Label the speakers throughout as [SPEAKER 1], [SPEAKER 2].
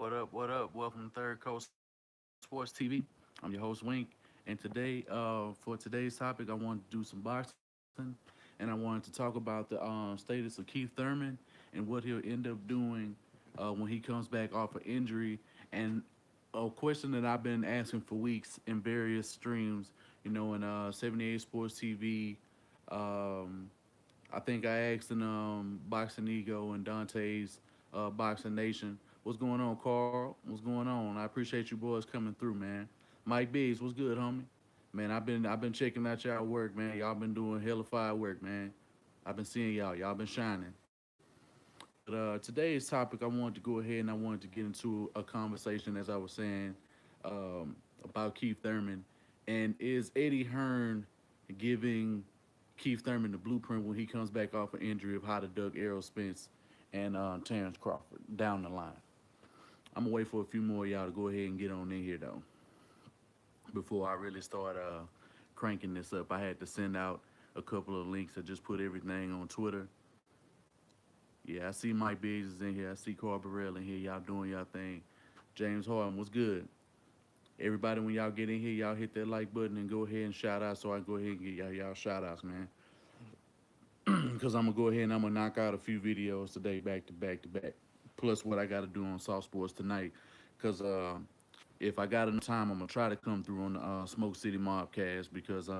[SPEAKER 1] What up? What up? Welcome to Third Coast Sports TV. I'm your host Wink, and today, for today's topic, I wanted to do some boxing, and I wanted to talk about the status of Keith Thurman and what he'll end up doing when he comes back off of injury. And a question that I've been asking for weeks in various streams, in 78 Sports TV. Um, I think I asked in Boxing Ego and Dante's Boxing Nation. What's going on, Carl? What's going on? I appreciate you boys coming through, man. Mike Biggs, what's good, homie? Man, I've been checking out y'all work, man. Y'all been doing hella fire work, man. I've been seeing y'all. Y'all been shining. But today's topic, I wanted to go ahead and I wanted to get into a conversation, as I was saying, about Keith Thurman, and is Eddie Hearn giving Keith Thurman the blueprint when he comes back off an injury of how to duck Errol Spence and Terrence Crawford down the line. I'm gonna wait for a few more of y'all to go ahead and get on in here though before I really start cranking this up. I had to send out a couple of links to just put everything on Twitter. Yeah, I see Mike Biggs is in here. I see Carl Burrell in here. Y'all doing y'all thing. James Harden, what's good? Everybody, when y'all get in here, y'all hit that like button and go ahead and shout out so I can go ahead and get y'all shout outs, man. Because I'm going to go ahead and I'm going to knock out a few videos today back to back to back. Plus what I got to do on Soft Sports tonight. Because if I got enough time, I'm going to try to come through on the Smoke City Mobcast because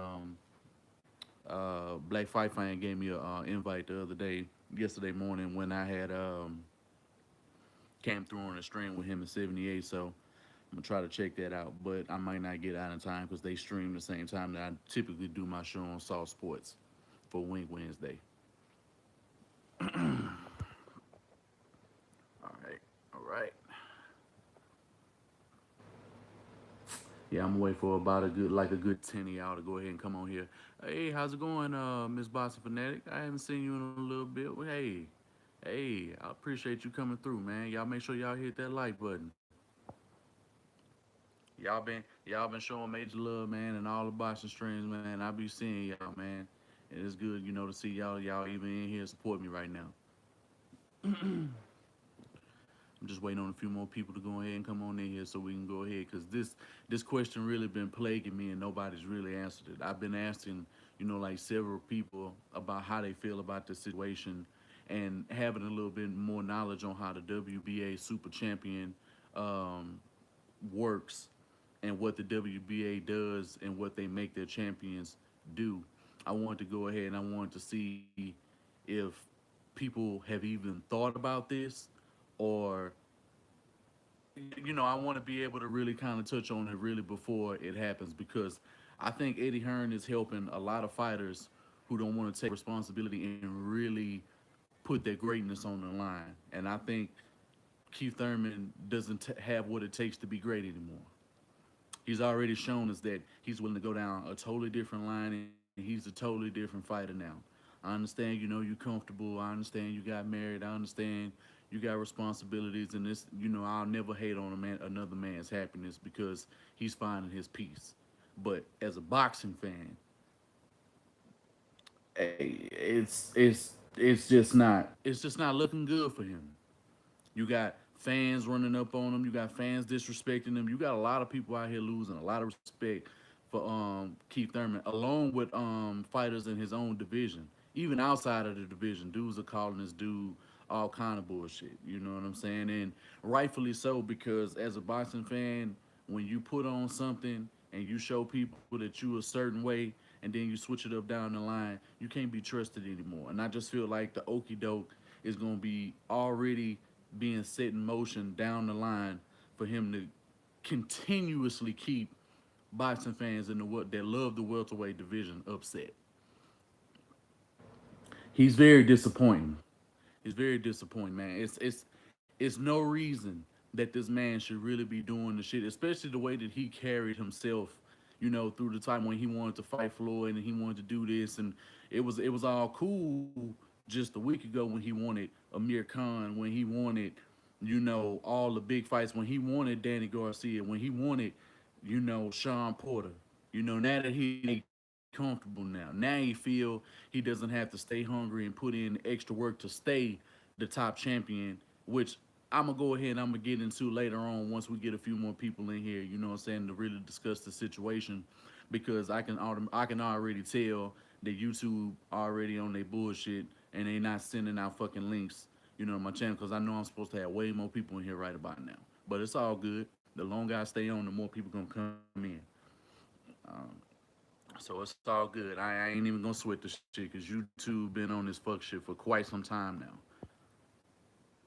[SPEAKER 1] Black Fight Fan gave me an invite the other day, yesterday morning when I had came through on a stream with him in 78. So I'm gonna try to check that out, but I might not get out in time because they stream the same time that I typically do my show on Soft Sports for Wink Wednesday. All right, all right. Yeah, I'm gonna wait for about a good 10 of y'all to go ahead and come on here. Hey, how's it going, Miss Boston Fanatic? I haven't seen you in a little bit. Well, hey, I appreciate you coming through, man. Y'all make sure y'all hit that like button. Y'all been showing major love, man, and all the boxing streams, man. I be seeing y'all, man. And it's good, to see y'all even in here support me right now. I'm just waiting on a few more people to go ahead and come on in here so we can go ahead because this question really been plaguing me and nobody's really answered it. I've been asking, like several people about how they feel about the situation and having a little bit more knowledge on how the WBA Super Champion um, works and what the WBA does and what they make their champions do. I wanted to go ahead and I wanted to see if people have even thought about this or I want to be able to really kind of touch on it really before it happens because I think Eddie Hearn is helping a lot of fighters who don't want to take responsibility and really put their greatness on the line. And I think Keith Thurman doesn't have what it takes to be great anymore. He's already shown us that he's willing to go down a totally different line and he's a totally different fighter now. I understand, you're comfortable. I understand you got married. I understand you got responsibilities and this, I'll never hate on another man's happiness because he's finding his peace. But as a boxing fan, hey, it's just not looking good for him. You got fans running up on him. You got fans disrespecting him. You got a lot of people out here losing a lot of respect for Keith Thurman, along with fighters in his own division. Even outside of the division, dudes are calling this dude all kind of bullshit. You know what I'm saying? And rightfully so, because as a boxing fan, when you put on something and you show people that you a certain way and then you switch it up down the line, you can't be trusted anymore. And I just feel like the okey doke is going to be already being set in motion down the line for him to continuously keep boxing fans in the that love the welterweight division upset. He's very disappointing. He's very disappointing, man. It's no reason that this man should really be doing the shit, especially the way that he carried himself. Through the time when he wanted to fight Floyd and he wanted to do this, and it was all cool just a week ago when he wanted Amir Khan, when he wanted, all the big fights, when he wanted Danny Garcia, when he wanted, Sean Porter. Now that he comfortable now he feel he doesn't have to stay hungry and put in extra work to stay the top champion, which I'm gonna go ahead and I'm gonna get into later on once we get a few more people in here. You know what I'm saying, to really discuss the situation, because I can already tell that YouTube already on their bullshit and they not sending out fucking links. You know, to my channel, because I know I'm supposed to have way more people in here right about now. But it's all good. The longer I stay on, the more people gonna come in. Um, so it's all good. I ain't even gonna sweat the shit because YouTube been on this fuck shit for quite some time now.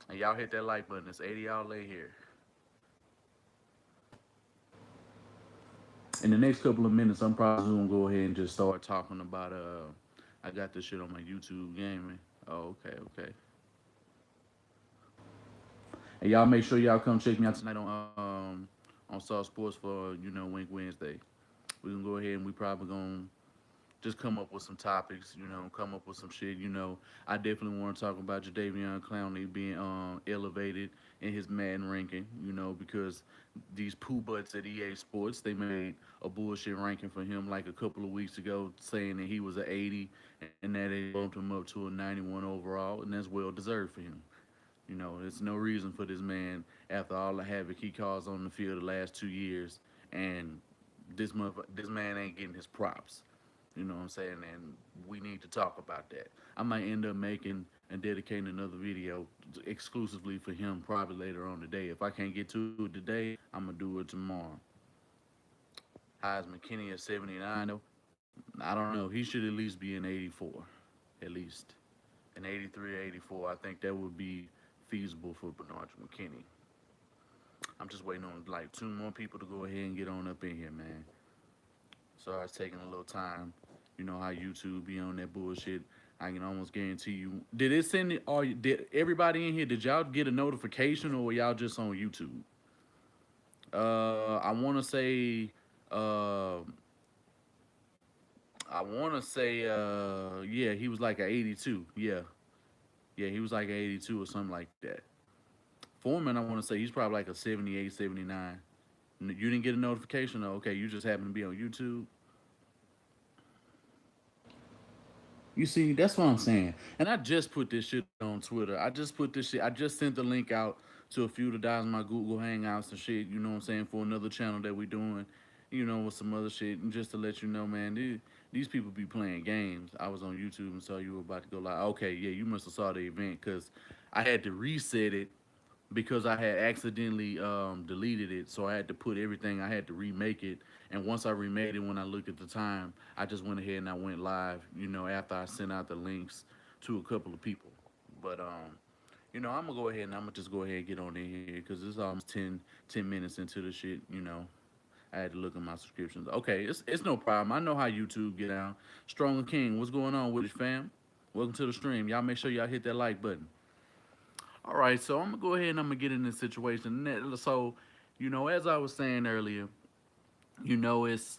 [SPEAKER 1] And y'all hit that like button. It's 80 y'all lay here. In the next couple of minutes, I'm probably gonna go ahead and just start talking about I got this shit on my YouTube gaming. Oh, okay, okay. And y'all make sure y'all come check me out tonight on Saw Sports for Wink Wednesday. We can go ahead and we probably gonna just come up with some topics, come up with some shit. I definitely want to talk about Jadeveon Clowney being elevated in his Madden ranking, because these poo butts at EA Sports, they made a bullshit ranking for him like a couple of weeks ago, saying that he was an 80 and that they bumped him up to a 91 overall, and that's well deserved for him. There's no reason for this man, after all the havoc he caused on the field the last 2 years, and this man ain't getting his props. You know what I'm saying? And we need to talk about that. I might end up making and dedicating another video exclusively for him probably later on today. If I can't get to it today, I'm gonna do it tomorrow. Heisman Kenny at 79 though. I don't know. He should at least be an 84, at least an 83 or 84. I think that would be feasible for Bernard McKinney. I'm just waiting on like two more people to go ahead and get on up in here, man. Sorry, it's taking a little time. You know how YouTube be on that bullshit. I can almost guarantee you. Did it send it? Or did everybody in here? Did y'all get a notification, or were y'all just on YouTube? I want to say. Uh, I want to say. Yeah, he was like a 82. Yeah, yeah, he was like a 82 or something like that. Foreman, I want to say he's probably like a 78, 79. You didn't get a notification, though. Okay, you just happened to be on YouTube. You see, that's what I'm saying. And I just put this shit on Twitter. I just put this shit. I just sent the link out to a few of the guys in my Google Hangouts and shit. You know what I'm saying, for another channel that we doing. With some other shit, and just to let you know, man, these people be playing games. I was on YouTube and saw you were about to go live. Okay, yeah, you must have saw the event because I had to reset it because I had accidentally deleted it. So I had to put everything. I had to remake it. And once I remade it, when I looked at the time, I just went ahead and I went live. After I sent out the links to a couple of people. But I'm gonna go ahead and I'm gonna just go ahead and get on in here because it's almost 10 minutes into the shit. I had to look at my subscriptions. Okay, it's no problem. I know how YouTube get down. Stronger King, what's going on with it, fam? Welcome to the stream. Y'all make sure y'all hit that like button. All right, so I'm gonna go ahead and I'm gonna get in this situation. So, as I was saying earlier, it's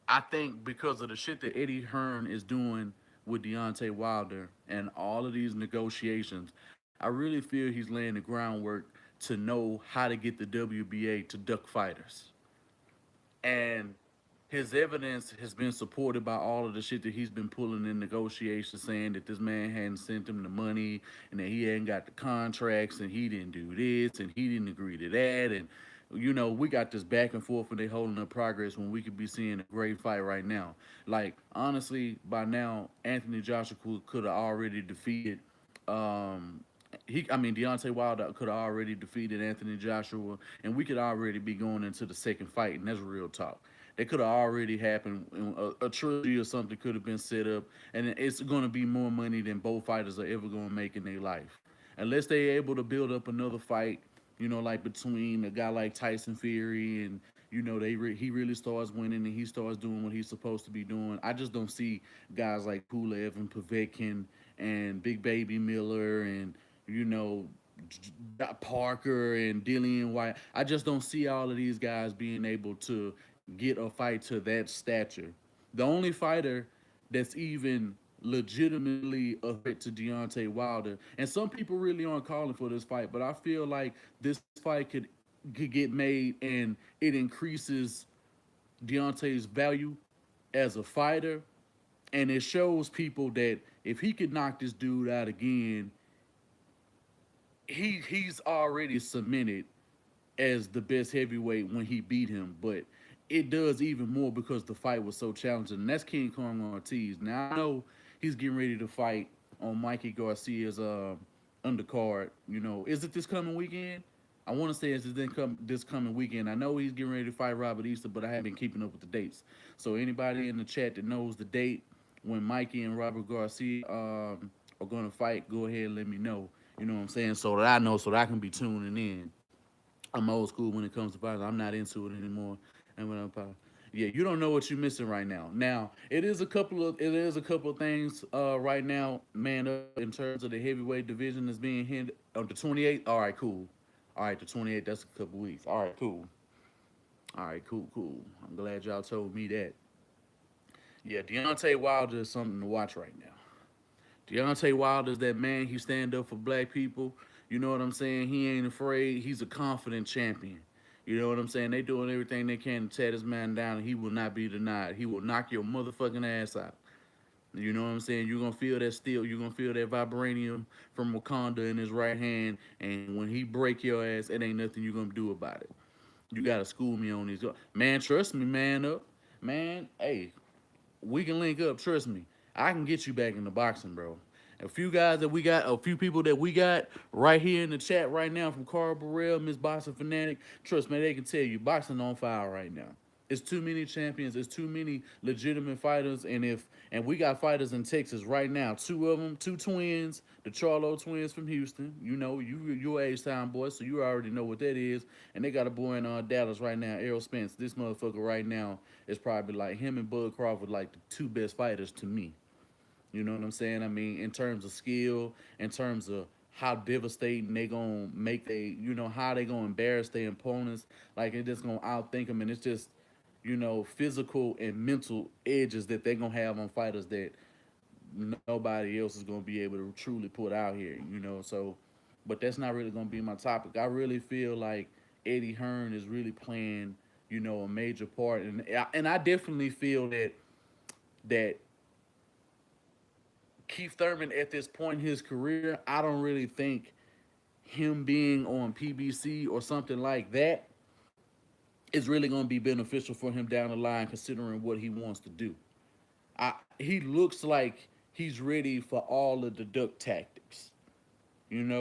[SPEAKER 1] I think because of the shit that Eddie Hearn is doing with Deontay Wilder and all of these negotiations, I really feel he's laying the groundwork to know how to get the WBA to duck fighters. And his evidence has been supported by all of the shit that he's been pulling in negotiations, saying that this man hadn't sent him the money and that he hadn't got the contracts and he didn't do this and he didn't agree to that. And, we got this back and forth and they holding up progress when we could be seeing a great fight right now. Like, honestly, by now, Anthony Joshua could have already defeated Deontay Wilder could have already defeated Anthony Joshua, and we could already be going into the second fight, and that's real talk. That could have already happened. A trilogy or something could have been set up, and it's going to be more money than both fighters are ever going to make in their life, unless they're able to build up another fight. Like between a guy like Tyson Fury and he really starts winning and he starts doing what he's supposed to be doing. I just don't see guys like Pulev and Povetkin and Big Baby Miller and you know Parker and Dillian White. I just don't see all of these guys being able to get a fight to that stature. The only fighter that's even legitimately a threat to Deontay Wilder, and some people really aren't calling for this fight, but I feel like this fight could get made and it increases Deontay's value as a fighter, and it shows people that if he could knock this dude out again, he's already cemented as the best heavyweight when he beat him, but it does even more because the fight was so challenging. And that's King Kong Ortiz. Now I know he's getting ready to fight on Mikey Garcia's undercard. You know, is it this coming weekend? I want to say it's this coming weekend. I know he's getting ready to fight Robert Easter, but I haven't been keeping up with the dates. So anybody in the chat that knows the date when Mikey and Robert Garcia are going to fight, go ahead and let me know. You know what I'm saying? So that I know, so that I can be tuning in. I'm old school when it comes to violence. I'm not into it anymore. And when I'm yeah, you don't know what you're missing right now. Now, it is a couple of things right now, man, up in terms of the heavyweight division that's being hit on the 28th. All right, cool. All right, the 28th, that's a couple weeks. All right, cool. All right, cool, cool. I'm glad y'all told me that. Yeah, Deontay Wilder is something to watch right now. Deontay Wilder's that man. He stand up for black people. You know what I'm saying? He ain't afraid. He's a confident champion. You know what I'm saying? They doing everything they can to tear this man down, and he will not be denied. He will knock your motherfucking ass out. You know what I'm saying? You're gonna feel that steel. You're gonna feel that vibranium from Wakanda in his right hand, and when he break your ass, it ain't nothing you're gonna do about it. You gotta school me on these. Man, trust me, man up. Man, hey, we can link up. Trust me, I can get you back into boxing, bro. A few guys that we got, a few people that we got right here in the chat right now from Carl Burrell, Miss Boxing Fanatic. Trust me, they can tell you boxing on fire right now. It's too many champions. It's too many legitimate fighters, and we got fighters in Texas right now. Two of them, two twins, the Charlo twins from Houston. You know, you age time boy, so you already know what that is. And they got a boy in Dallas right now, Errol Spence. This motherfucker right now is probably like him and Bud Crawford, like the two best fighters to me. You know what I'm saying? I mean, in terms of skill, in terms of how devastating they gonna make how they gonna embarrass their opponents. Like it just gonna outthink them, and it's just, physical and mental edges that they're gonna have on fighters that nobody else is gonna be able to truly put out here. So, but that's not really gonna be my topic. I really feel like Eddie Hearn is really playing, a major part, and I definitely feel that Keith Thurman at this point in his career, I don't really think him being on PBC or something like that is really going to be beneficial for him down the line, considering what he wants to do. He looks like he's ready for all of the duck tactics, and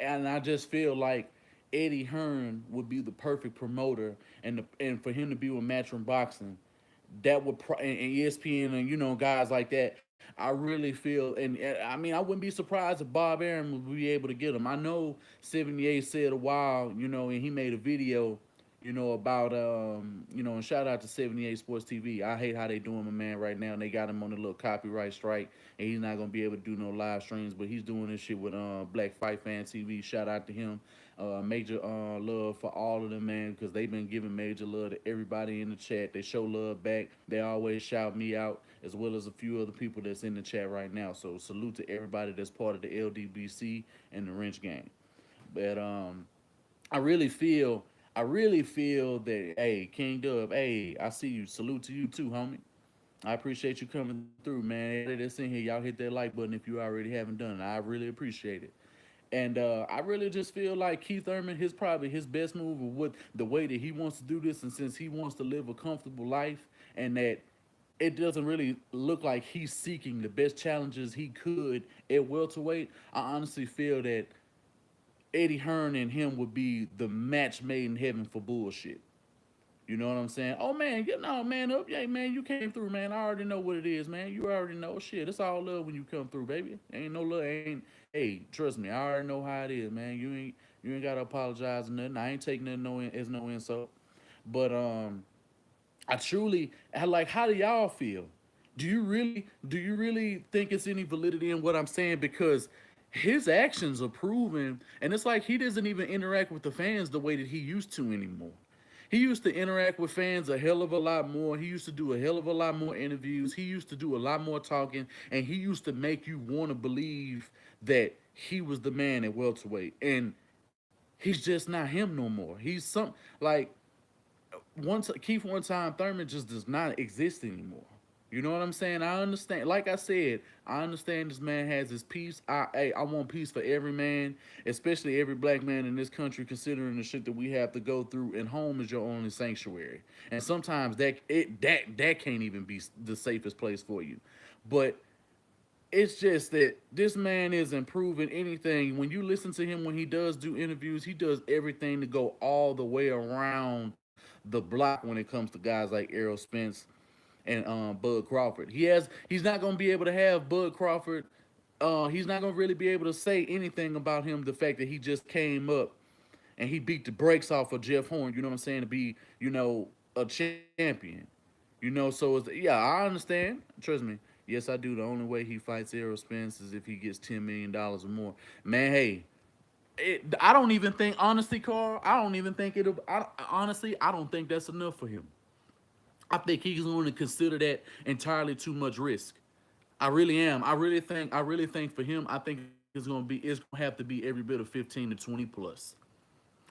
[SPEAKER 1] I just feel like Eddie Hearn would be the perfect promoter, and for him to be with Matchroom Boxing, that would and ESPN and guys like that. I really feel, and I mean, I wouldn't be surprised if Bob Aaron would be able to get him. I know 78 said a while, and he made a video, about and shout out to 78 Sports TV. I hate how they doing my man right now, and they got him on a little copyright strike, and he's not gonna be able to do no live streams, but he's doing this shit with Black Fight Fan TV. Shout out to him. Major love for all of them, man, because they've been giving major love to everybody in the chat. They show love back. They always shout me out, as well as a few other people that's in the chat right now. So salute to everybody that's part of the LDBC and the Wrench Gang. But I really feel, I really feel that, hey, King Dub, hey, I see you. Salute to you too, homie. I appreciate you coming through, man. Everybody that's in here, y'all hit that like button if you already haven't done it. I really appreciate it. And I really just feel like Keith Thurman, his probably his best move, or what the way that he wants to do this, and since he wants to live a comfortable life, and that it doesn't really look like he's seeking the best challenges he could at welterweight. I honestly feel that Eddie Hearn and him would be the match made in heaven for bullshit. You know what I'm saying? Oh man, man up, yeah, man, you came through, man. I already know what it is, man. You already know shit. It's all love when you come through, baby. Ain't no love, ain't. Hey, trust me, I already know how it is, man. You ain't gotta apologize or nothing. I ain't taking nothing as no insult. But I truly, I like. How do y'all feel? Do you really think it's any validity in what I'm saying? Because his actions are proven, and it's like he doesn't even interact with the fans the way that he used to anymore. He used to interact with fans a hell of a lot more. He used to do a hell of a lot more interviews. He used to do a lot more talking, and he used to make you want to believe that he was the man at welterweight. And he's just not him no more. He's some like Keith one time Thurman just does not exist anymore. You know what I'm saying? I understand. Like I said, I understand this man has his peace. I want peace for every man, especially every black man in this country, considering the shit that we have to go through. And home is your only sanctuary. And sometimes that can't even be the safest place for you. But it's just that this man is improving anything. When you listen to him when he does do interviews, he does everything to go all the way around the block when it comes to guys like Errol Spence and Bud Crawford. He's not gonna be able to have Bud Crawford. He's not gonna really be able to say anything about him. The fact that he just came up and he beat the brakes off of Jeff Horn. You know what I'm saying? To be a champion. So yeah, I understand. Trust me. Yes, I do. The only way he fights Errol Spence is if he gets $10 million or more. Man, hey, I don't even think honestly, Carl. I don't even think it'll. Honestly, I don't think that's enough for him. I think he's going to consider that entirely too much risk. I really am. I really think for him, I think it's gonna have to be every bit of 15 to 20 plus.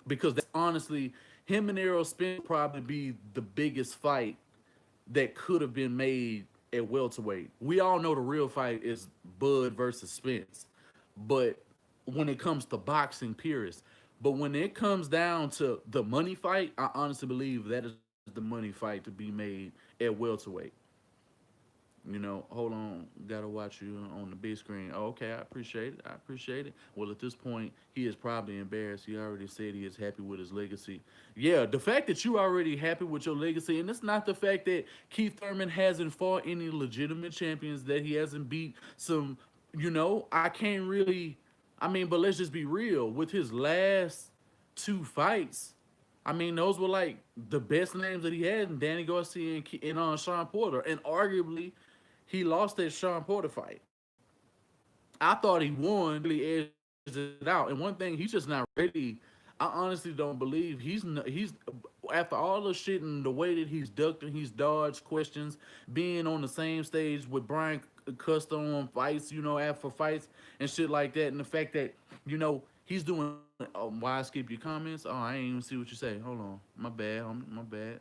[SPEAKER 1] Because that's honestly him and Errol Spence probably be the biggest fight that could have been made at welterweight. We all know the real fight is Bud versus Spence. But when it comes to boxing purists, but when it comes down to the money fight, I honestly believe that is the money fight to be made at welterweight. Hold on, gotta watch you on the big screen. Oh, okay, I appreciate it. I appreciate it. Well, at this point, he is probably embarrassed. He already said he is happy with his legacy. Yeah, the fact that you already happy with your legacy, and it's not the fact that Keith Thurman hasn't fought any legitimate champions, that he hasn't beat some. I can't really. I mean, but let's just be real. With his last two fights, I mean, those were like the best names that he had, in Danny Garcia and Sean Porter, and arguably he lost that Sean Porter fight. I thought he won, really edged it out. And one thing, he's just not ready. I honestly don't believe he's after all the shit and the way that he's ducked and he's dodged questions, being on the same stage with Brian Custer on fights, after fights and shit like that, and the fact that he's doing. Oh, why I skip your comments? Oh, I ain't even see what you say. Hold on, my bad, my bad.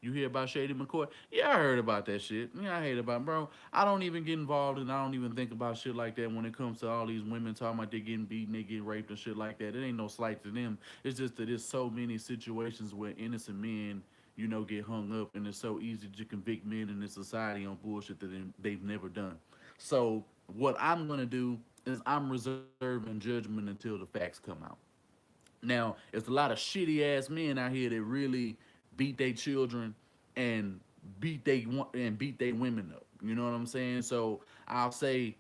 [SPEAKER 1] You hear about Shady McCoy? Yeah, I heard about that shit. Yeah, I hate about it, bro. I don't even get involved and I don't even think about shit like that when it comes to all these women talking about they getting beaten, they getting raped and shit like that. It ain't no slight to them. It's just that there's so many situations where innocent men, get hung up, and it's so easy to convict men in this society on bullshit that they've never done. So what I'm gonna do is I'm reserving judgment until the facts come out. Now, there's a lot of shitty ass men out here that really beat their children and beat they women up. You know what I'm saying? So I'll say,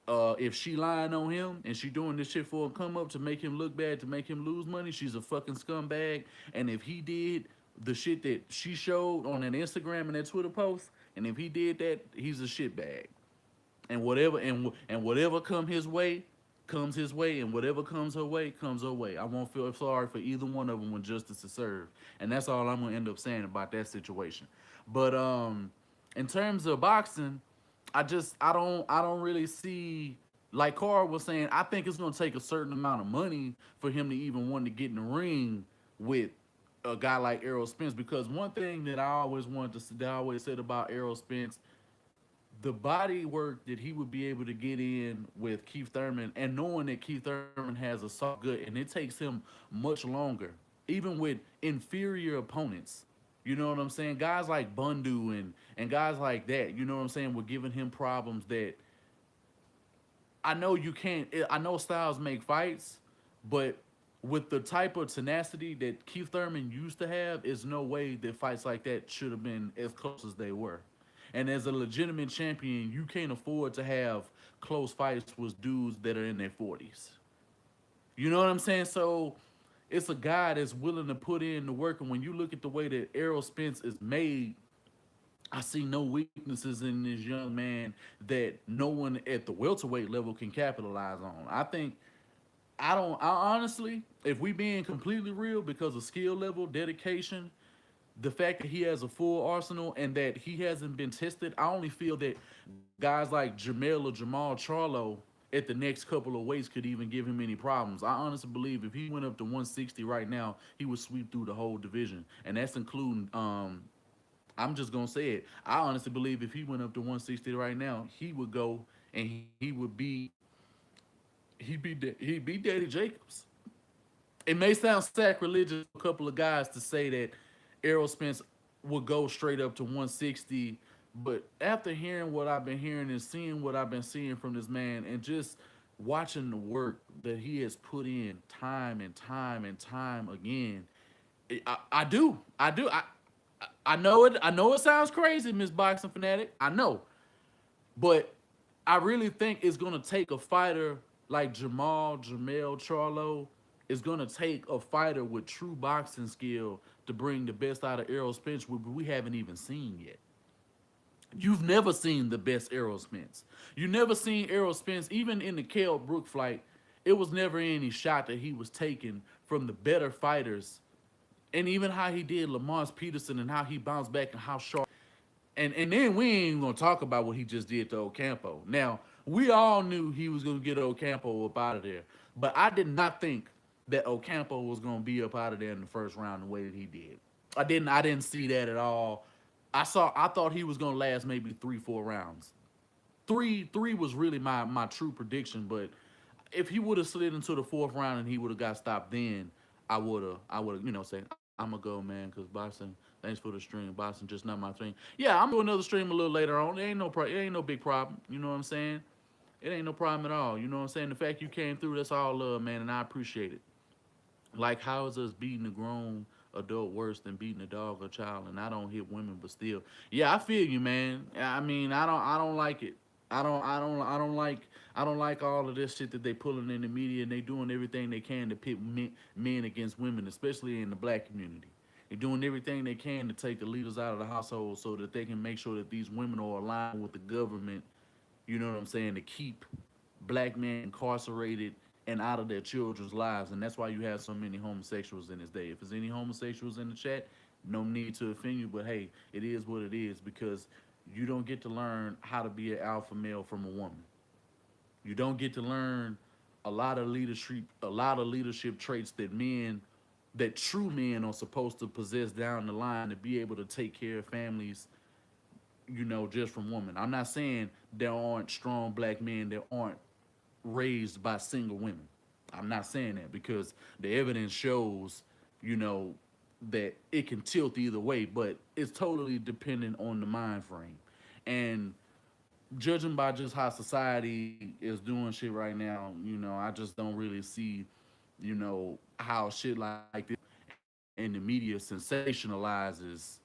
[SPEAKER 1] if she lying on him and she doing this shit for a come up to make him look bad, to make him lose money, she's a fucking scumbag. And if he did the shit that she showed on that Instagram and that Twitter post, and if he did that, he's a shitbag. And whatever comes his way, and whatever comes her way comes her way. I won't feel sorry for either one of them when justice is served, and that's all I'm gonna end up saying about that situation. But in terms of boxing, I don't really see, like Carl was saying. I think it's gonna take a certain amount of money for him to even want to get in the ring with a guy like Errol Spence, because one thing that I always said about Errol Spence, the body work that he would be able to get in with Keith Thurman, and knowing that Keith Thurman has a soft gut, and it takes him much longer, even with inferior opponents. You know what I'm saying? Guys like Bundu and guys like that, you know what I'm saying, were giving him problems that I know you can't. I know styles make fights, but with the type of tenacity that Keith Thurman used to have, is no way that fights like that should have been as close as they were. And as a legitimate champion, you can't afford to have close fights with dudes that are in their 40s. You know what I'm saying? So it's a guy that's willing to put in the work. And when you look at the way that Errol Spence is made, I see no weaknesses in this young man that no one at the welterweight level can capitalize on. I honestly, if we being completely real, because of skill level, dedication, the fact that he has a full arsenal and that he hasn't been tested, I only feel that guys like Jamel or Jamal Charlo at the next couple of weights could even give him any problems. I honestly believe if he went up to 160 right now, he would sweep through the whole division, and that's including I'm just gonna say it. I honestly believe if he went up to 160 right now, he would go and he'd be Daddy Jacobs. It may sound sacrilegious for a couple of guys to say that Errol Spence would go straight up to 160, but after hearing what I've been hearing and seeing what I've been seeing from this man, and just watching the work that he has put in time and time and time again, I know it. I know it sounds crazy, Miss Boxing Fanatic. I know, but I really think it's gonna take a fighter like Jamel Charlo. It's gonna take a fighter with true boxing skill to bring the best out of Errol Spence, which we haven't even seen yet. You've never seen the best Errol Spence. You never seen Errol Spence, even in the Kell Brook fight. It was never any shot that he was taking from the better fighters, and even how he did Lamar Peterson and how he bounced back and how sharp. And then we ain't gonna talk about what he just did to Ocampo. Now we all knew he was gonna get Ocampo up out of there, but I did not think that Ocampo was gonna be up out of there in the first round the way that he did. I didn't see that at all. I thought he was gonna last maybe 3 4 rounds. Three was really my true prediction, but if he would have slid into the fourth round and he would have got stopped, then I would have say I'm gonna go, man, because boxing. Thanks for the stream. Boxing just not my thing. Yeah, I'm doing another stream a little later on. It ain't no big problem. You know what I'm saying? It ain't no problem at all. You know what I'm saying? The fact you came through, that's all love, man, and I appreciate it. Like, how is us beating a grown adult worse than beating a dog or child? And I don't hit women, but still, yeah, I feel you, man. I mean, I don't like it. I don't like all of this shit that they pulling in the media, and they doing everything they can to pit men against women, especially in the black community. They're doing everything they can to take the leaders out of the household so that they can make sure that these women are aligned with the government. You know what I'm saying? To keep black men incarcerated and out of their children's lives. And that's why you have so many homosexuals in this day. If there's any homosexuals in the chat, no need to offend you, but hey, it is what it is, because you don't get to learn how to be an alpha male from a woman. You don't get to learn a lot of leadership traits that true men are supposed to possess down the line to be able to take care of families, just from women. I'm not saying there aren't strong black men that aren't raised by single women. I'm not saying that, because the evidence shows, you know, that it can tilt either way, but it's totally dependent on the mind frame. And judging by just how society is doing shit right now, I just don't really see, how shit like this and the media sensationalizes,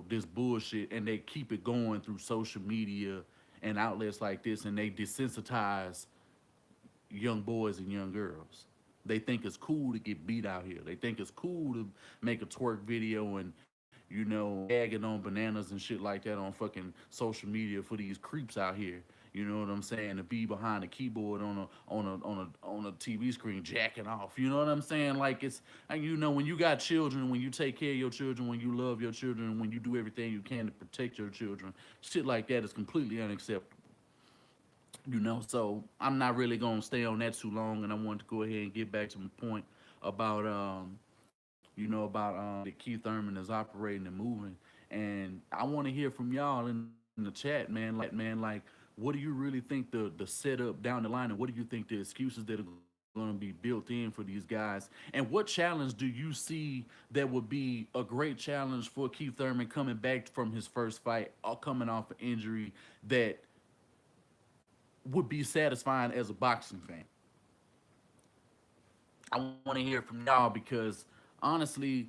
[SPEAKER 1] this bullshit, and they keep it going through social media and outlets like this, and they desensitize young boys and young girls. They think it's cool to get beat out here. They think it's cool to make a twerk video and, gagging on bananas and shit like that on fucking social media for these creeps out here. You know what I'm saying? To be behind a keyboard on a TV screen jacking off. You know what I'm saying? Like, it's, and when you got children, when you take care of your children, when you love your children, when you do everything you can to protect your children, shit like that is completely unacceptable. So I'm not really gonna stay on that too long, and I want to go ahead and get back to my point about about that Keith Thurman is operating and moving. And I want to hear from y'all in the chat, man. Like, what do you really think the setup down the line, and what do you think the excuses that are going to be built in for these guys? And what challenge do you see that would be a great challenge for Keith Thurman coming back from his first fight or coming off an injury that would be satisfying as a boxing fan? I want to hear from y'all, because honestly,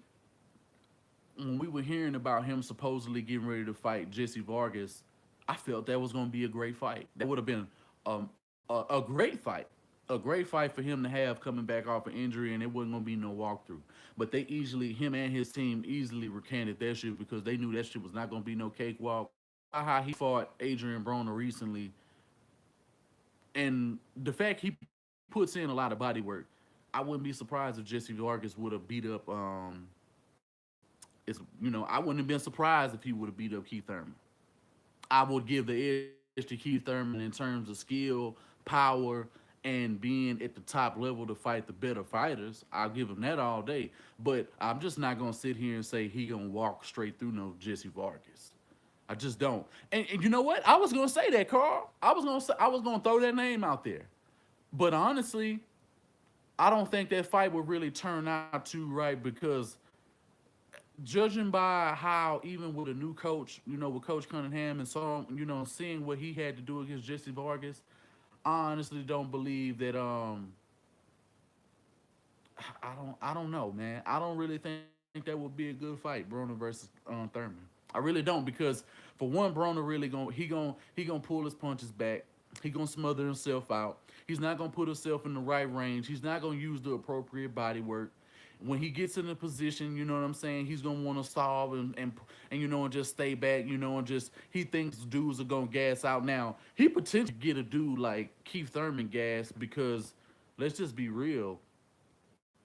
[SPEAKER 1] when we were hearing about him supposedly getting ready to fight Jesse Vargas, I felt that was going to be a great fight. That would have been a great fight. A great fight for him to have coming back off an injury, and it wasn't going to be no walkthrough. But him and his team easily recanted that shit, because they knew that shit was not going to be no cakewalk. How he fought Adrian Broner recently, and the fact he puts in a lot of body work, I wouldn't be surprised if Jesse Vargas would have beat up. I wouldn't have been surprised if he would have beat up Keith Thurman. I would give the edge to Keith Thurman in terms of skill, power, and being at the top level to fight the better fighters. I'll give him that all day. But I'm just not gonna sit here and say he gonna walk straight through no Jesse Vargas. I just don't. And you know what? I was gonna say that, Carl. I was gonna throw that name out there. But honestly, I don't think that fight would really turn out too right because judging by how even with a new coach, with Coach Cunningham and so seeing what he had to do against Jesse Vargas, I honestly don't believe that I don't know, man. I don't really think that would be a good fight, Broner versus Thurman. I really don't because for one, Broner really he gonna pull his punches back. He gonna smother himself out. He's not gonna put himself in the right range. He's not gonna use the appropriate body work. When he gets in a position, you know what I'm saying, he's gonna want to solve and and just stay back, and just he thinks dudes are gonna gas out. Now he potentially get a dude like Keith Thurman gas because let's just be real,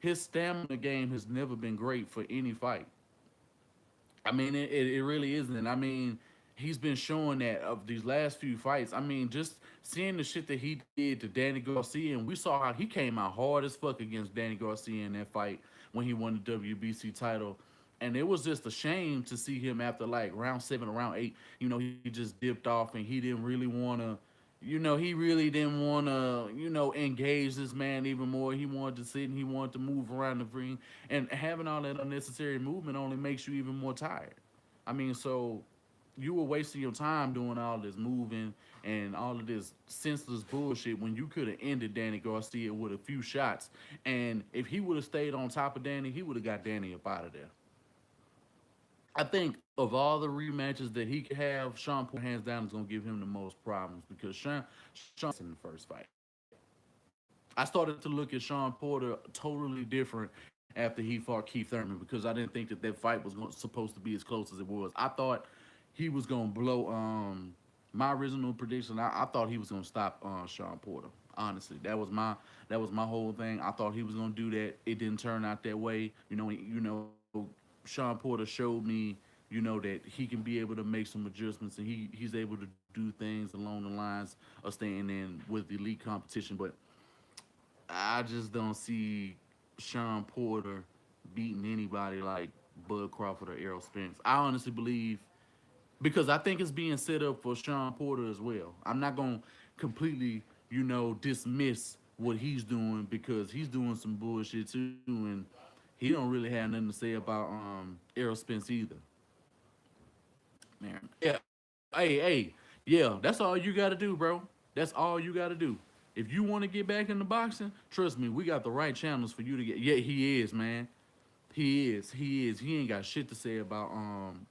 [SPEAKER 1] his stamina game has never been great for any fight. I mean, it really isn't. I mean, he's been showing that of these last few fights. I mean, just seeing the shit that he did to Danny Garcia, and we saw how he came out hard as fuck against Danny Garcia in that fight when he won the WBC title. And it was just a shame to see him after like round 7 or round 8. He just dipped off and he didn't really want to. He really didn't want to, engage this man even more. He wanted to sit and he wanted to move around the ring. And having all that unnecessary movement only makes you even more tired. I mean, so you were wasting your time doing all this moving and all of this senseless bullshit when you could have ended Danny Garcia with a few shots. And if he would have stayed on top of Danny, he would have got Danny up out of there. I think of all the rematches that he could have, Sean Porter hands down is gonna give him the most problems because Sean in the first fight. I started to look at Sean Porter totally different after he fought Keith Thurman because I didn't think that that fight was supposed to be as close as it was. I thought he was gonna blow. My original prediction, I thought he was gonna stop Sean Porter. Honestly, that was my whole thing. I thought he was gonna do that. It didn't turn out that way. Sean Porter showed me, that he can be able to make some adjustments and he's able to do things along the lines of staying in with elite competition. But I just don't see Sean Porter beating anybody like Bud Crawford or Errol Spence. I honestly believe because I think it's being set up for Sean Porter as well. I'm not gonna completely, dismiss what he's doing because he's doing some bullshit too, and he don't really have nothing to say about Errol Spence either. Man, yeah, hey, yeah, that's all you gotta do, bro. That's all you gotta do. If you want to get back into boxing, trust me, we got the right channels for you to get. Yeah, he is, man. He is. He is. He ain't got shit to say about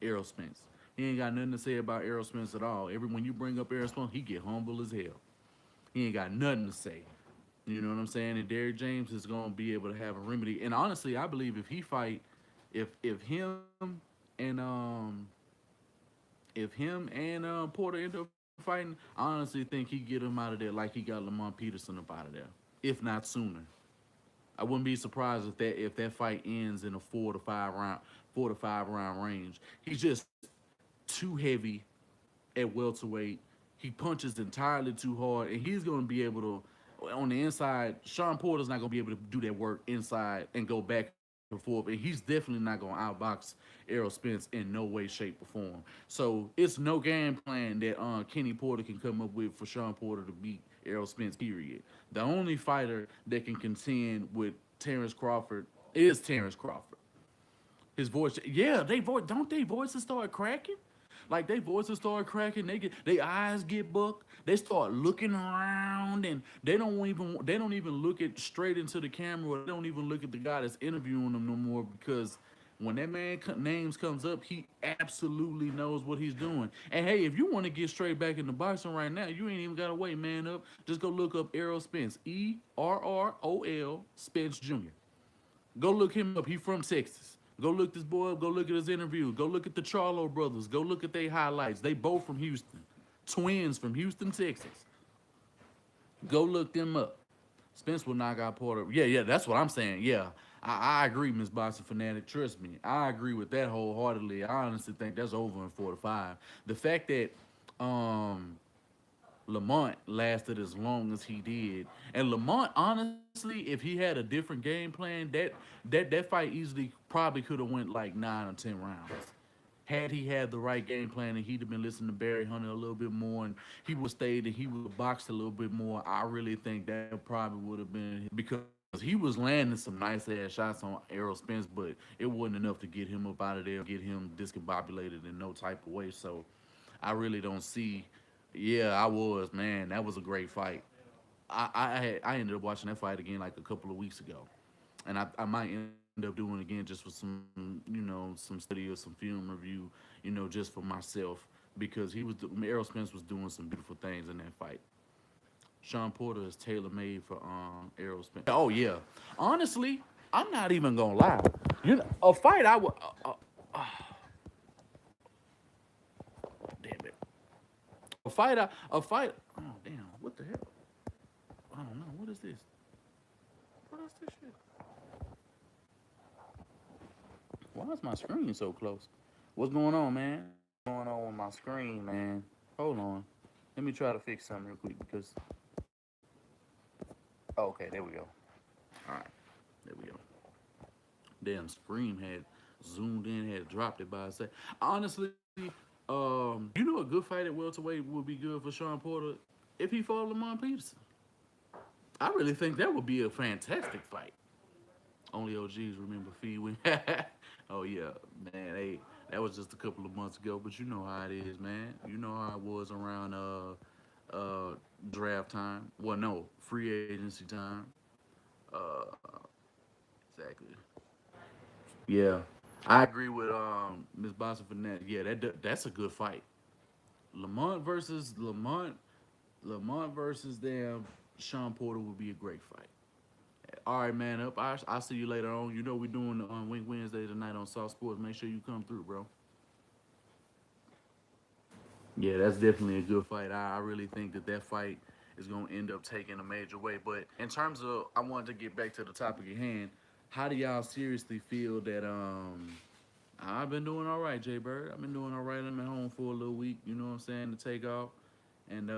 [SPEAKER 1] Errol Spence. He ain't got nothing to say about Errol Spence at all. Every when you bring up Errol Spence, he get humble as hell. He ain't got nothing to say. You know what I'm saying? And Derrick James is gonna be able to have a remedy. And honestly, I believe if he fight, if and Porter end up fighting, I honestly think he get him out of there like he got Lamont Peterson up out of there, if not sooner. I wouldn't be surprised if that fight ends in a 4 to 5 round range. He's just too heavy at welterweight. He punches entirely too hard, and he's going to be able to on the inside. Sean Porter's not going to be able to do that work inside and go back and forth, and he's definitely not going to outbox Errol Spence in no way, shape, or form. So it's no game plan that Kenny Porter can come up with for Sean Porter to beat Errol Spence. Period. The only fighter that can contend with Terrence Crawford is Terrence Crawford. His voice, yeah, don't they voices start cracking? Like they voices start cracking, their eyes get bucked, they start looking around, and they don't even look at straight into the camera, or they don't even look at the guy that's interviewing them no more because when that man names comes up, he absolutely knows what he's doing. And hey, if you want to get straight back into boxing right now, you ain't even gotta wait, man up. Just go look up Errol Spence, Errol Spence Jr. Go look him up. He from Texas. Go look this boy up. Go look at his interview. Go look at the Charlo brothers. Go look at their highlights. They both from Houston. Twins from Houston, Texas. Go look them up. Spence will knock out Porter. Yeah, that's what I'm saying. Yeah, I agree, Miss Boxing Fanatic. Trust me. I agree with that wholeheartedly. I honestly think that's over in 4 to 5. The fact that um Lamont lasted as long as he did. And Lamont, honestly, if he had a different game plan, that fight easily probably could have went like 9 or 10 rounds. Had he had the right game plan and he'd have been listening to Barry Hunter a little bit more and he would have stayed and he would have boxed a little bit more, I really think that probably would have been because he was landing some nice ass shots on Errol Spence, but it wasn't enough to get him up out of there, get him discombobulated in no type of way. So I really don't see. Yeah, I was, man. That was a great fight. I ended up watching that fight again like a couple of weeks ago, and I might end up doing it again just for some some study or some film review, just for myself because Errol Spence was doing some beautiful things in that fight. Sean Porter is tailor made for Errol Spence. Oh yeah, honestly, I'm not even gonna lie. A fight I would. Damn it. A fight. Oh damn! What the hell? I don't know. What is this? What is this shit? Why is my screen so close? What's going on, man? What's going on with my screen, man? Hold on. Let me try to fix something real quick because. Oh, okay, there we go. All right, there we go. Damn, Scream had zoomed in, had dropped it by a sec. Honestly, a good fight at welterweight would be good for Sean Porter if he fought Lamont Peterson. I really think that would be a fantastic fight. Only OGs remember Fee Win. Oh yeah, man. Hey, that was just a couple of months ago, but you know how it is, man. You know how it was around draft time. Well, no, free agency time. Uh, exactly. Yeah, I agree with Miss Boston Finette. Yeah, that's a good fight. Lamont versus Lamont, Lamont versus damn Sean Porter would be a great fight. All right, man. Up. I'll see you later on. You know we're doing the Wink Wednesday tonight on Soft Sports. Make sure you come through, bro. Yeah, that's definitely a good fight. I really think that fight is going to end up taking a major way. But in terms of, I wanted to get back to the topic at hand. How do y'all seriously feel that I've been doing all right, Jay Bird. I've been doing all right. I'm at home for a little week. You know what I'm saying, to take off, and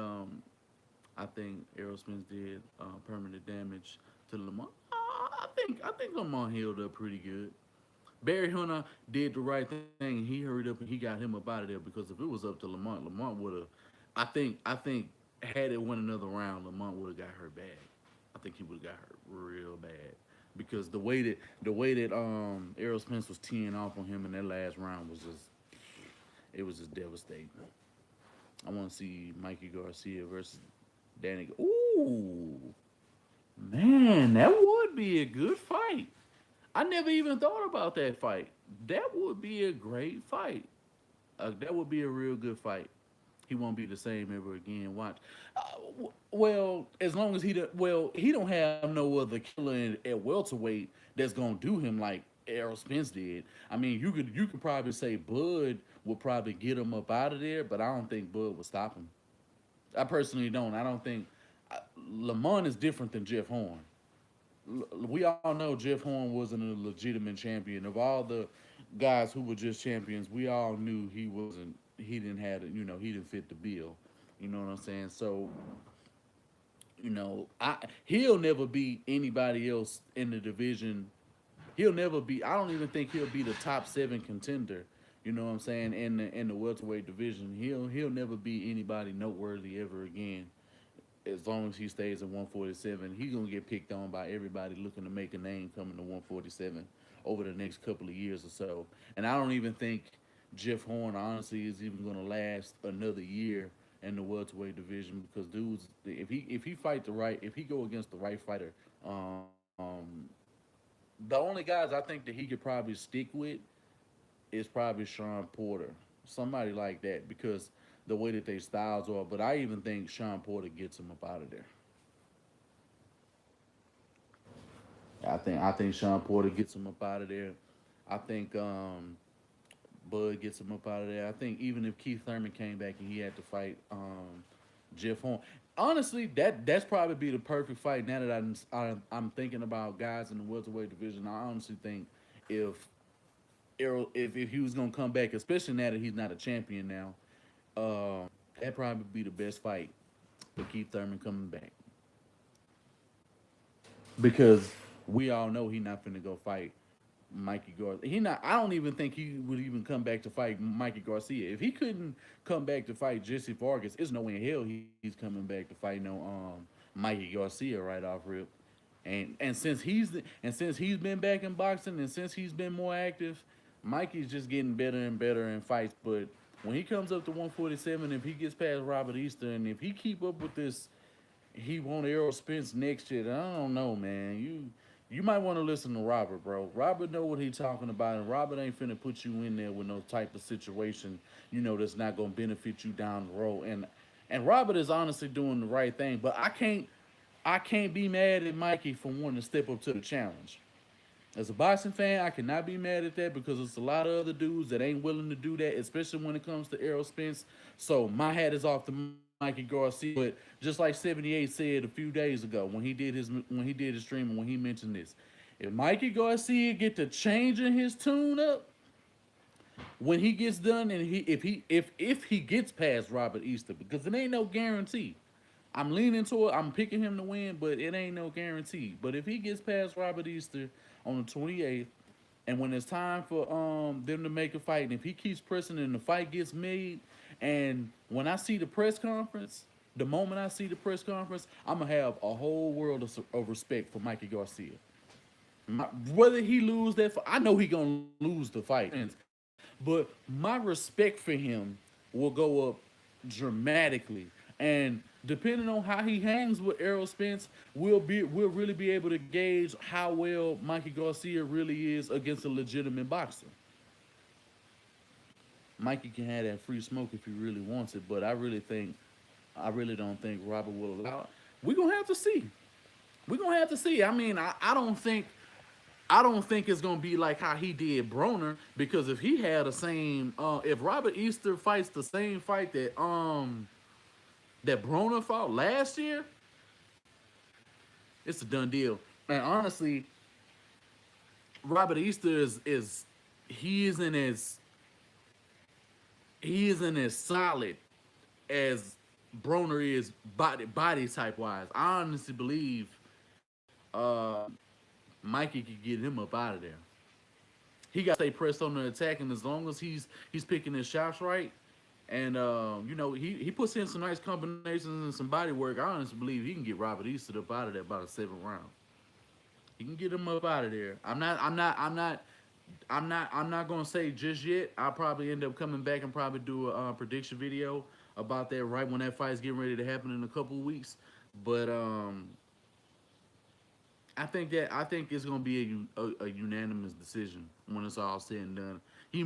[SPEAKER 1] I think Errol Spence did permanent damage to Lamont. I think Lamont healed up pretty good. Barry Hunter did the right thing. He hurried up and he got him up out of there because if it was up to Lamont, Lamont would have. I think had it went another round, Lamont would have got hurt bad. I think he would have got hurt real bad because the way that Errol Spence was teeing off on him in that last round was just devastating. I want to see Mikey Garcia versus Danny. Ooh, man, that would be a good fight. I never even thought about that fight. That would be a great fight. That would be a real good fight. He won't be the same ever again. Watch. Well, as long as he don't have no other killer at welterweight that's gonna do him like Errol Spence did. I mean, you could probably say Bud would probably get him up out of there, but I don't think Bud would stop him. I personally don't. I don't think Lamont is different than Jeff Horn. We all know Jeff Horn wasn't a legitimate champion. Of all the guys who were just champions, we all knew he wasn't. He didn't have it. He didn't fit the bill. You know what I'm saying? So he'll never beat anybody else in the division. He'll never be. I don't even think he'll be the top seven contender. You know what I'm saying in the welterweight division. He'll never be anybody noteworthy ever again. As long as he stays at 147, he's gonna get picked on by everybody looking to make a name coming to 147 over the next couple of years or so. And I don't even think Jeff Horn honestly is even gonna last another year in the welterweight division because dudes, if he go against the right fighter, the only guys I think that he could probably stick with is probably Sean Porter, somebody like that, because the way that their styles are. But I even think Sean Porter gets him up out of there. I think Sean Porter gets him up out of there. I think Bud gets him up out of there. I think even if Keith Thurman came back and he had to fight Jeff Horn, honestly, that's probably be the perfect fight. Now that I'm thinking about guys in the welterweight division, I honestly think if if he was gonna come back, especially now that he's not a champion now, that'd probably be the best fight. with Keith Thurman coming back because we all know he not finna go fight Mikey Garcia. He not. I don't even think he would even come back to fight Mikey Garcia. If he couldn't come back to fight Jesse Vargas, it's no way in hell he's coming back to fight no Mikey Garcia right off rip. And since he's been back in boxing and since he's been more active, Mikey's just getting better and better in fights. But when he comes up to 147, if he gets past Robert Easter and if he keep up with this, he want Errol Spence next year. I don't know, man. You might want to listen to Robert, bro. Robert know what he's talking about, and Robert ain't finna put you in there with no type of situation, that's not gonna benefit you down the road. And Robert is honestly doing the right thing, but I can't be mad at Mikey for wanting to step up to the challenge. As a boxing fan, I cannot be mad at that because there's a lot of other dudes that ain't willing to do that, especially when it comes to Errol Spence. So my hat is off to Mikey Garcia. But just like 78 said a few days ago when he did his stream and when he mentioned this, if Mikey Garcia get to changing his tune up when he gets done and if he gets past Robert Easter, because it ain't no guarantee. I'm leaning toward I'm picking him to win, but it ain't no guarantee. But if he gets past Robert Easter on the 28th, and when it's time for them to make a fight, and if he keeps pressing and the fight gets made, and when I see the press conference, the moment I see the press conference, I'm gonna have a whole world of respect for Mikey Garcia. Whether he lose that, I know he gonna lose the fight, but my respect for him will go up dramatically. And depending on how he hangs with Errol Spence, we'll really be able to gauge how well Mikey Garcia really is against a legitimate boxer. Mikey can have that free smoke if he really wants it, but I really don't think Robert will allow it. We're gonna have to see. We're gonna have to see. I mean, I don't think it's gonna be like how he did Broner, because if he had the same if Robert Easter fights the same fight that Broner fought last year, it's a done deal. And honestly, Robert Easter is he isn't as he isn't as solid as Broner is body type wise. I honestly believe uh, Mikey could get him up out of there. He got to stay pressed on the attack, and as long as he's picking his shots right, and he puts in some nice combinations and some body work, I honestly believe he can get Robert Easter up out of there by the seventh round. He can get him up out of there. I'm not gonna say just yet. I'll probably end up coming back and probably do a prediction video about that right when that fight's getting ready to happen in a couple of weeks. But I think it's gonna be a unanimous decision when it's all said and done. He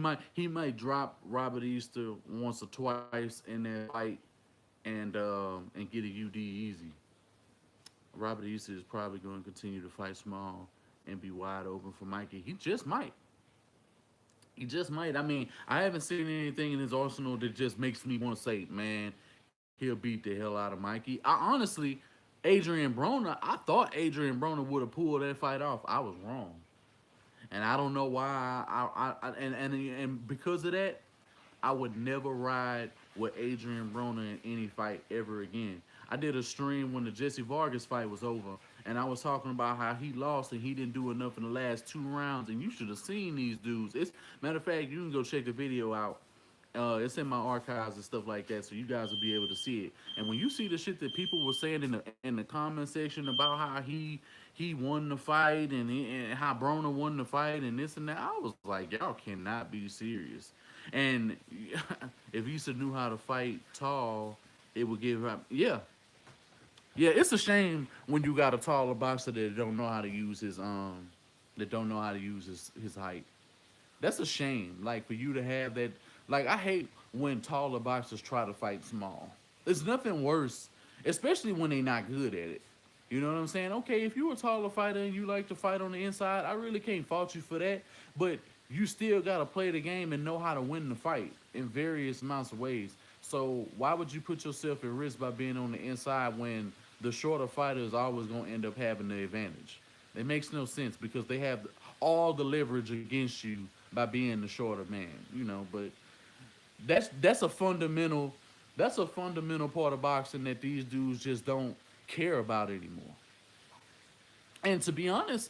[SPEAKER 1] might drop Robert Easter once or twice in that fight and get a UD easy. Robert Easter is probably going to continue to fight small and be wide open for Mikey. He just might. He just might. I mean, I haven't seen anything in his arsenal that just makes me want to say, man, he'll beat the hell out of Mikey. Adrian Broner, I thought Adrian Broner would have pulled that fight off. I was wrong. And I don't know why. And because of that, I would never ride with Adrian Broner in any fight ever again. I did a stream when the Jesse Vargas fight was over, and I was talking about how he lost and he didn't do enough in the last 2 rounds. And you should have seen these dudes. Matter of fact, you can go check the video out. It's in my archives and stuff like that, so you guys will be able to see it. And when you see the shit that people were saying in the comment section about how he won the fight and how Broner won the fight and this and that, I was like, y'all cannot be serious. And if Issa knew how to fight tall, it would give him yeah. It's a shame when you got a taller boxer that don't know how to use his height. That's a shame. Like for you to have that. Like I hate when taller boxers try to fight small. There's nothing worse, especially when they not good at it. You know what I'm saying? Okay, if you're a taller fighter and you like to fight on the inside, I really can't fault you for that. But you still gotta play the game and know how to win the fight in various amounts of ways. So why would you put yourself at risk by being on the inside when the shorter fighter is always gonna end up having the advantage? It makes no sense because they have all the leverage against you by being the shorter man. But that's a fundamental That's a fundamental part of boxing that these dudes just don't care about anymore. And to be honest,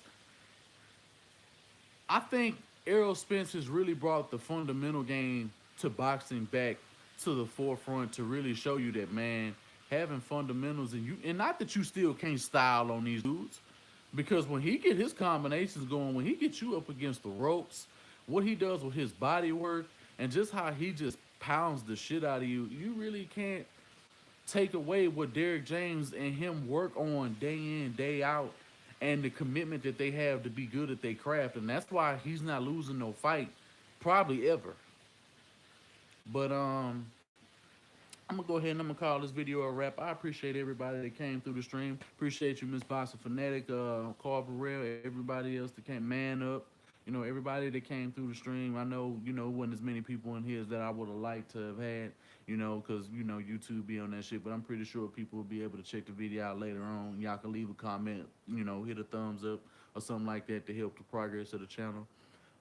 [SPEAKER 1] I think Errol Spence has really brought the fundamental game to boxing back to the forefront to really show you that, man, having fundamentals, and not that you still can't style on these dudes, because when he get his combinations going, when he gets you up against the ropes, what he does with his body work and just how he just pounds the shit out of you, you really can't take away what Derrick James and him work on day in, day out, and the commitment that they have to be good at their craft. And that's why he's not losing no fight, probably ever. But I'm gonna go ahead and I'm gonna call this video a wrap. I appreciate everybody that came through the stream. Appreciate you, Miss Bossa Fanatic, Carl Burrell, everybody else that came, Man Up. You know, everybody that came through the stream. I know, wasn't as many people in here as that I would have liked to have had, because, YouTube be on that shit. But I'm pretty sure people will be able to check the video out later on. Y'all can leave a comment, hit a thumbs up or something like that to help the progress of the channel.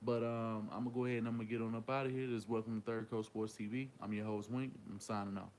[SPEAKER 1] But I'm going to go ahead and I'm going to get on up out of here. This is Welcome to Third Coast Sports TV. I'm your host, Wink. I'm signing off.